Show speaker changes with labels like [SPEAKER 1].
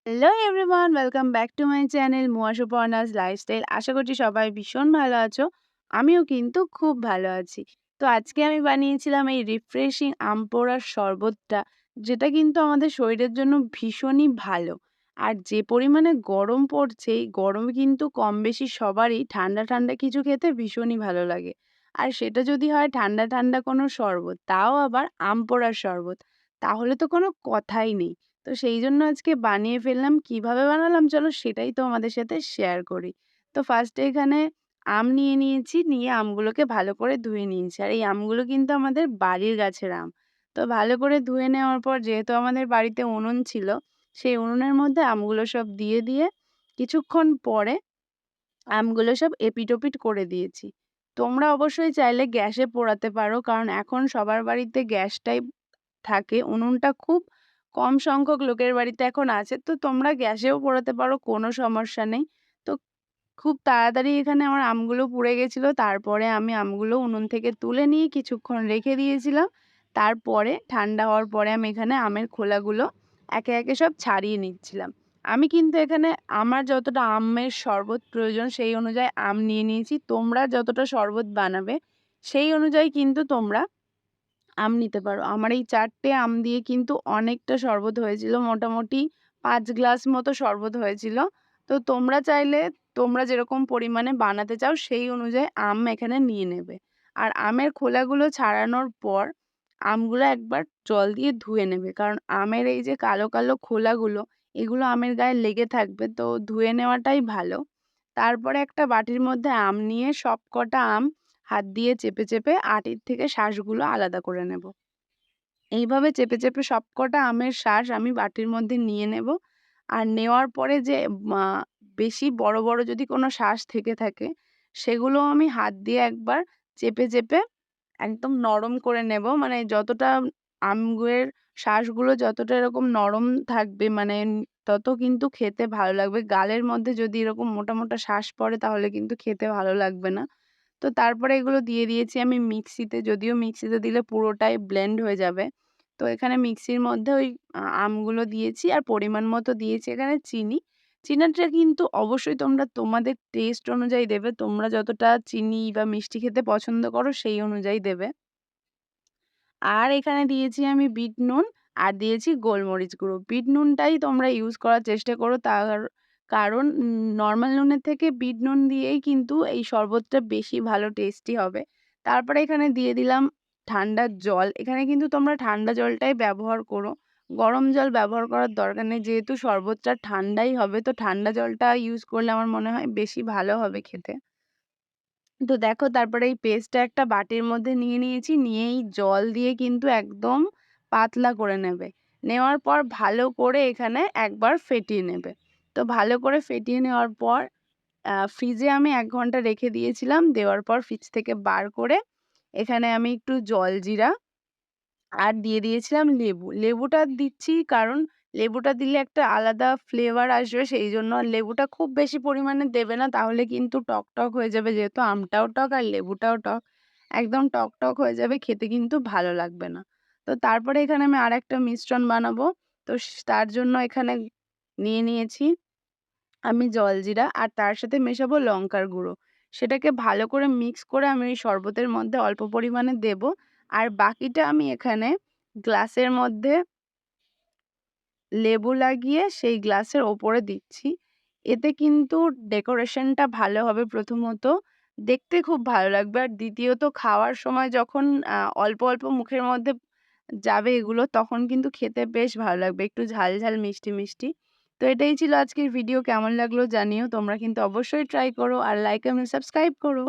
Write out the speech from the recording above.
[SPEAKER 1] Hello everyone, welcome back to my channel মুয়াসুপর্ণাস lifestyle. আশা করছি সবাই ভীষণ ভালো আছো। আমিও কিন্তু খুব ভালো আছি। তো আজকে আমি বানিয়েছিলাম এই রিফ্রেশিং আম পোড়ার শরবতটা, যেটা কিন্তু আমাদের শরীরের জন্য ভীষণই ভালো। আর যে পরিমাণে গরম পড়ছে, এই গরমে কিন্তু কম বেশি সবারই ঠান্ডা ঠান্ডা কিছু খেতে ভীষণই ভালো লাগে। আর সেটা যদি হয় ঠান্ডা ঠান্ডা কোনো শরবত, তাও আবার আম পোড়ার শরবত, তাহলে তো কোনো কথাই নেই। তো সেই জন্য আজকে বানিয়ে ফেললাম। কিভাবে বানালাম চলো সেটাই তোমাদের সাথে শেয়ার করি। তো ফার্স্টে এখানে আম নিয়ে নিয়েছি, নিয়ে আমগুলোকে ভালো করে ধুয়ে নিয়েছি। আর এই আমগুলো কিন্তু আমাদের বাড়ির গাছের আম। তো ভালো করে ধুয়ে নেওয়ার পর, যেহেতু আমাদের বাড়িতে উনুন ছিল, সেই উনুনের মধ্যে আমগুলো সব দিয়ে কিছুক্ষণ পরে আমগুলো সব এপিঠ-ওপিঠ করে দিয়েছি। তোমরা অবশ্যই চাইলে গ্যাসে পোড়াতে পারো, কারণ এখন সবার বাড়িতে গ্যাসটাই থাকে। উনুনটা খুব কম সংখ্যক লোকের বাড়িতে এখন আছে। তো তোমরা গ্যাসেও পোড়াতে পারো, কোনো সমস্যা নেই। তো খুব তাড়াতাড়ি এখানে আমার আমগুলো পুড়ে গেছিলো। তারপরে আমি আমগুলো উনুন থেকে তুলে নিয়ে কিছুক্ষণ রেখে দিয়েছিলাম। তারপরে ঠান্ডা হওয়ার পরে আমি এখানে আমের খোলাগুলো একে সব ছাড়িয়ে নিচ্ছিলাম। আমি কিন্তু এখানে আমার যতটা আমের শরবত প্রয়োজন সেই অনুযায়ী আম নিয়ে নিয়েছি। তোমরা যতটা শরবত বানাবে সেই অনুযায়ী কিন্তু তোমরা আম নিতে পারো। আমার এই ৪ টে আম দিয়ে কিন্তু অনেকটা শরবত হয়েছিল। মোটামুটি ৫ গ্লাস মতো শরবত হয়েছিল। তো তোমরা চাইলে তোমরা যেরকম পরিমাণে বানাতে চাও সেই অনুযায়ী আম এখানে নিয়ে নেবে। আর আমের খোলাগুলো ছাড়ানোর পর আমগুলো একবার জল দিয়ে ধুয়ে নেবে। কারণ আমের এই যে কালো খোলাগুলো, এগুলো আমের গায়ে লেগে থাকবে, তো ধুয়ে নেওয়াটাই ভালো। তারপরে একটা বাটির মধ্যে আম নিয়ে সবকটা আম হাত দিয়ে চেপে আটির থেকে শাঁসগুলো আলাদা করে নেব। এইভাবে চেপে সবকটা আমের শাঁস আমি বাটির মধ্যে নিয়ে নেব। আর নেওয়ার পরে যে মা বেশি বড় যদি কোনো শাঁস থেকে থাকে, সেগুলো আমি হাত দিয়ে একবার চেপে একদম নরম করে নেব। মানে যতটা আমের শাঁসগুলো যতটা এরকম নরম থাকবে, মানে তত কিন্তু খেতে ভালো লাগবে। গালের মধ্যে যদি এরকম মোটা শাঁস পড়ে তাহলে কিন্তু খেতে ভালো লাগবে না। তো তারপরে এগুলো দিয়ে দিয়েছি আমি মিক্সিতে, যদিও মিক্সিতে দিলে পুরোটাই ব্লেন্ড হয়ে যাবে। তো এখানে মিক্সির মধ্যে ওই আমগুলো দিয়েছি আর পরিমাণ মতো দিয়েছি এখানে চিনি। চিনিটা কিন্তু অবশ্যই তোমরা তোমাদের টেস্ট অনুযায়ী দেবে। তোমরা যতটা চিনি বা মিষ্টি খেতে পছন্দ করো সেই অনুযায়ী দেবে। আর এখানে দিয়েছি আমি বিট নুন আর দিয়েছি গোলমরিচ গুঁড়ো। বিট নুনটাই তোমরা ইউজ করার চেষ্টা করো, কারণ নরমাল নুনের থেকে বিট নুন দিয়েই কিন্তু এই শরবতটা বেশি ভালো টেস্টি হবে। তারপরে এখানে দিয়ে দিলাম ঠান্ডা জল। এখানে কিন্তু তোমরা ঠান্ডা জলটাই ব্যবহার করো। গরম জল ব্যবহার করার দরকার নেই। যেহেতু শরবতটা ঠান্ডাই হবে, তো ঠান্ডা জলটা ইউজ করলে আমার মনে হয় বেশি ভালো হবে খেতে। তো দেখো তারপরে এই পেস্টটা একটা বাটির মধ্যে নিয়ে নিয়েছি। নিয়ে এই জল দিয়ে কিন্তু একদম পাতলা করে নেবে। নেওয়ার পর ভালো করে এখানে একবার ফেটিয়ে নেবে। তো ভালো করে ফেটিয়ে নেওয়ার পর ফ্রিজে আমি ১ ঘন্টা রেখে দিয়েছিলাম। দেওয়ার পর ফ্রিজ থেকে বার করে এখানে আমি একটু জলজিরা আর দিয়ে দিয়েছিলাম লেবু। লেবুটা দিচ্ছি কারণ লেবুটা দিলে একটা আলাদা ফ্লেভার আসবে, সেইজন্য। আর লেবুটা খুব বেশি পরিমাণে দেবে না, তাহলে কিন্তু টক হয়ে যাবে। যেহেতু আমটাও টক আর লেবুটাও টক, একদম টক হয়ে যাবে, খেতে কিন্তু ভালো লাগবে না। তো তারপরে এখানে আমি আরেকটা মিশ্রণ বানাবো। তো তার জন্য এখানে নিয়ে নিয়েছি আমি জলজিরা আর তার সাথে মেশাবো লঙ্কার গুঁড়ো। সেটাকে ভালো করে মিক্স করে আমি এই শরবতের মধ্যে অল্প পরিমাণে দেবো। আর বাকিটা আমি এখানে গ্লাসের মধ্যে লেবু লাগিয়ে সেই গ্লাসের ওপরে দিচ্ছি। এতে কিন্তু ডেকোরেশনটা ভালো হবে প্রথমত, দেখতে খুব ভালো লাগবে। আর দ্বিতীয়ত খাওয়ার সময় যখন অল্প মুখের মধ্যে যাবে এগুলো, তখন কিন্তু খেতে বেশ ভালো লাগবে। একটু ঝাল মিষ্টি। তো এটাই ছিল আজকের ভিডিও। কেমন লাগলো জানিও। তোমরা কিন্তু অবশ্যই ট্রাই করো আর লাইক, কমেন্ট, সাবস্ক্রাইব করো।